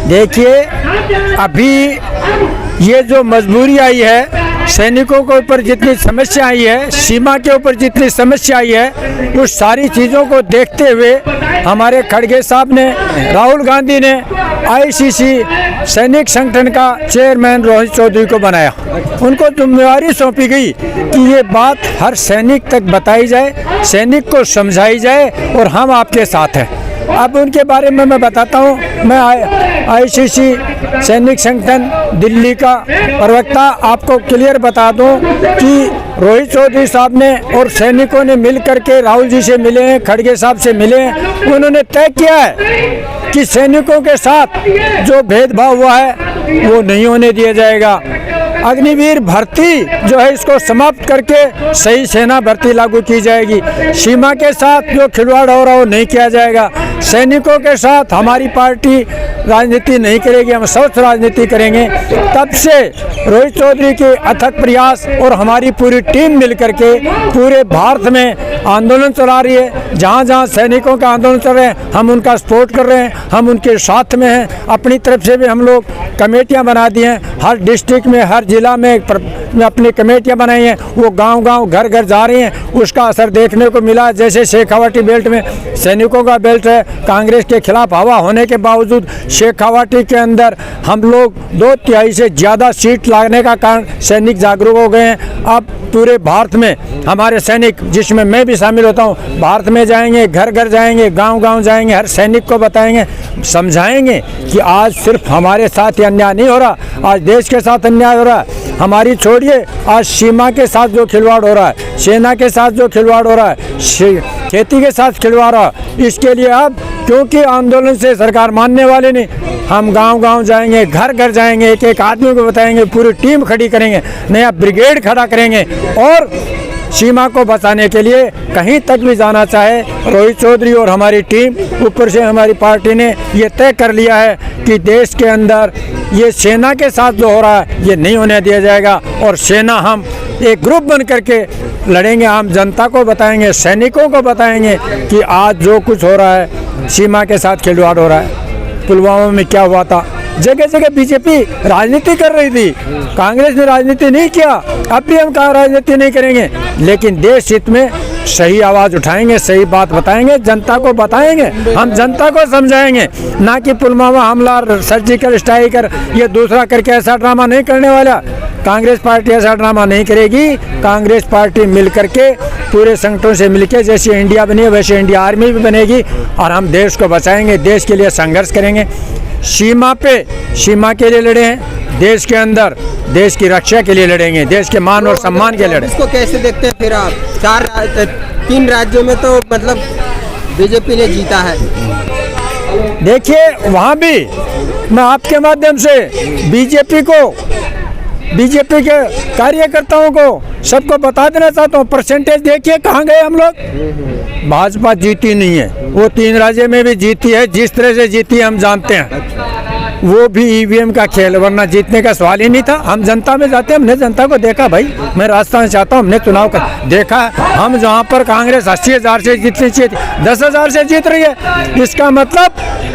देखिए, अभी ये जो मजबूरी आई है, सैनिकों के ऊपर जितनी समस्या आई है, सीमा के ऊपर जितनी समस्या आई है, उस सारी चीज़ों को देखते हुए हमारे खड़गे साहब ने, राहुल गांधी ने आईसीसी सैनिक संगठन का चेयरमैन रोहित चौधरी को बनाया। उनको जिम्मेवारी सौंपी गई कि ये बात हर सैनिक तक बताई जाए, सैनिक को समझाई जाए और हम आपके साथ हैं। अब उनके बारे में मैं बताता हूँ। मैं आईसीसी सैनिक संगठन दिल्ली का प्रवक्ता आपको क्लियर बता दूं कि रोहित चौधरी साहब ने और सैनिकों ने मिल करके राहुल जी से मिले हैं, खड़गे साहब से मिले हैं। उन्होंने तय किया है कि सैनिकों के साथ जो भेदभाव हुआ है वो नहीं होने दिया जाएगा। अग्निवीर भर्ती जो है इसको समाप्त करके सही सेना भर्ती लागू की जाएगी। सीमा के साथ जो खिलवाड़ हो रहा है वो नहीं किया जाएगा। सैनिकों के साथ हमारी पार्टी राजनीति नहीं करेगी, हम स्वच्छ राजनीति करेंगे। तब से रोहित चौधरी के अथक प्रयास और हमारी पूरी टीम मिलकर के पूरे भारत में आंदोलन चला रही है। जहाँ जहाँ सैनिकों का आंदोलन चल रहे हैं हम उनका सपोर्ट कर रहे हैं, हम उनके साथ में हैं। अपनी तरफ से भी हम लोग कमेटियाँ बना दी हैं, हर डिस्ट्रिक्ट में हर जिला में अपनी कमेटियाँ बनाई हैं। वो गांव-गांव घर-घर जा रही हैं। उसका असर देखने को मिला। जैसे शेखावाटी बेल्ट में सैनिकों का बेल्ट है, कांग्रेस के खिलाफ हवा होने के बावजूद शेखावाटी के अंदर हम लोग 2/3 से ज़्यादा सीट लागने का कारण सैनिक जागरूक हो गए हैं। अब पूरे भारत में हमारे सैनिक, जिसमें मैं भी शामिल होता हूँ, भारत में जाएंगे, घर घर जाएंगे, गांव-गांव जाएंगे, हर सैनिक को बताएंगे, समझाएंगे कि आज सिर्फ हमारे साथ ही अन्याय नहीं हो रहा, आज देश के साथ अन्याय हो रहा है। हमारी छोड़िए, आज सीमा के साथ जो खिलवाड़ हो रहा है, सेना के साथ जो खिलवाड़ हो रहा है, खेती के साथ खिलवाड़ हो रहा है, इसके लिए अब क्योंकि आंदोलन से सरकार मानने वाले नहीं, हम गांव-गांव जाएंगे, घर घर जाएंगे, एक एक आदमी को बताएंगे, पूरी टीम खड़ी करेंगे, नया ब्रिगेड खड़ा करेंगे और सीमा को बचाने के लिए कहीं तक भी जाना चाहे रोहित चौधरी और हमारी टीम, ऊपर से हमारी पार्टी ने ये तय कर लिया है कि देश के अंदर ये सेना के साथ जो हो रहा है ये नहीं होने दिया जाएगा। और सेना हम एक ग्रुप बन करके लड़ेंगे, आम जनता को बताएंगे, सैनिकों को बताएंगे कि आज जो कुछ हो रहा है, सीमा के साथ खिलवाड़ हो रहा है। पुलवामा में क्या हुआ था, जगह जगह बीजेपी राजनीति कर रही थी, कांग्रेस ने राजनीति नहीं किया। अब भी हम कहाँ राजनीति नहीं करेंगे, लेकिन देश हित में सही आवाज़ उठाएंगे, सही बात बताएंगे, जनता को बताएंगे, हम जनता को समझाएंगे। ना कि पुलवामा हमला, सर्जिकल स्ट्राइक ये दूसरा करके ऐसा ड्रामा नहीं करने वाला। कांग्रेस पार्टी ऐसा ड्रामा नहीं करेगी। कांग्रेस पार्टी मिल करके पूरे संगठनों से मिलकर जैसे इंडिया बनी है वैसे इंडिया आर्मी भी बनेगी और हम देश को बचाएंगे, देश के लिए संघर्ष करेंगे। सीमा पे सीमा के लिए लड़े हैं, देश के अंदर देश की रक्षा के लिए लड़ेंगे, देश के मान और सम्मान के लिए लड़ेंगे। इसको कैसे देखते हैं फिर आप? 3 राज्यों में तो मतलब बीजेपी ने जीता है। देखिए, वहाँ भी मैं आपके माध्यम से बीजेपी के कार्यकर्ताओं को सबको बता देना चाहता हूँ, परसेंटेज देखिए कहाँ गए हम लोग। भाजपा जीती नहीं है, वो 3 राज्य में भी जीती है, जिस तरह से जीती है हम जानते हैं। वो भी ईवीएम का खेल, वरना जीतने का सवाल ही नहीं था। हम जनता में जाते हैं, हमने जनता को देखा। भाई मैं राजस्थान से आता हूँ, हमने चुनाव का देखा। हम जहाँ पर कांग्रेस 80,000 से जीतनी चाहिए थी, 10,000 से जीत रही है। इसका मतलब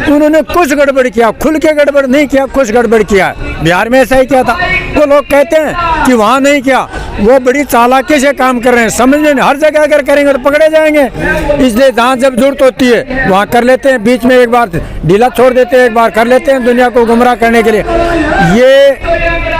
उन्होंने कुछ गड़बड़ किया, खुल के गड़बड़ नहीं किया, कुछ गड़बड़ किया। बिहार में ऐसा ही किया था। वो लोग कहते हैं कि वहाँ नहीं किया, वो बड़ी चालाकी से काम कर रहे हैं। समझ में हर जगह अगर करेंगे तो पकड़े जाएंगे, इसलिए जहाँ जब जरूरत होती है वहाँ कर लेते हैं, बीच में एक बार ढीला छोड़ देते हैं, एक बार कर लेते हैं दुनिया को गुमराह करने के लिए। ये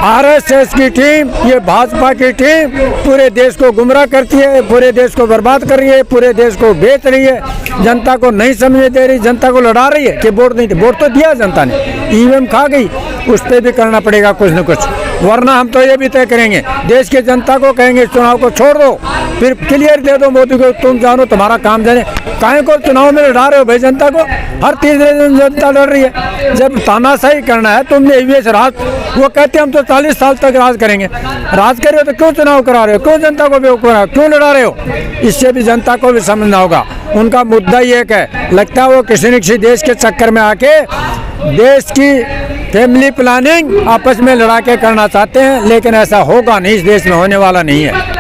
आरएसएस की टीम, ये भाजपा की टीम पूरे देश को गुमराह करती है, पूरे देश को बर्बाद कर रही है, पूरे देश को बेच रही है, जनता को नहीं समझने दे रही, जनता को लड़ा रही है कि वोट नहीं थे। वोट तो दिया जनता ने, ईवीएम खा गई, उस पर भी करना पड़ेगा कुछ न कुछ, वरना हम तो ये भी तय करेंगे, देश की जनता को कहेंगे चुनाव को छोड़ दो, फिर क्लियर दे दो मोदी को, तुम जानो तुम्हारा काम जाने। काहे को चुनाव में लड़ा रहे हो भाई जनता को? हर तीसरे दिन जनता लड़ रही है। जब तानाशाही करना है, तुमने ईवीएस राज, वो कहते हैं हम तो 40 साल तक राज करेंगे। राज करे हो तो क्यों चुनाव करा रहे हो, क्यों जनता को बेवकूफ, क्यों लड़ा रहे हो? इससे भी जनता को भी समझना होगा। उनका मुद्दा ही एक है, लगता है वो किसी न किसी देश के चक्कर में आके देश की फैमिली प्लानिंग आपस में लड़ा के करना चाहते हैं, लेकिन ऐसा होगा नहीं, इस देश में होने वाला नहीं है।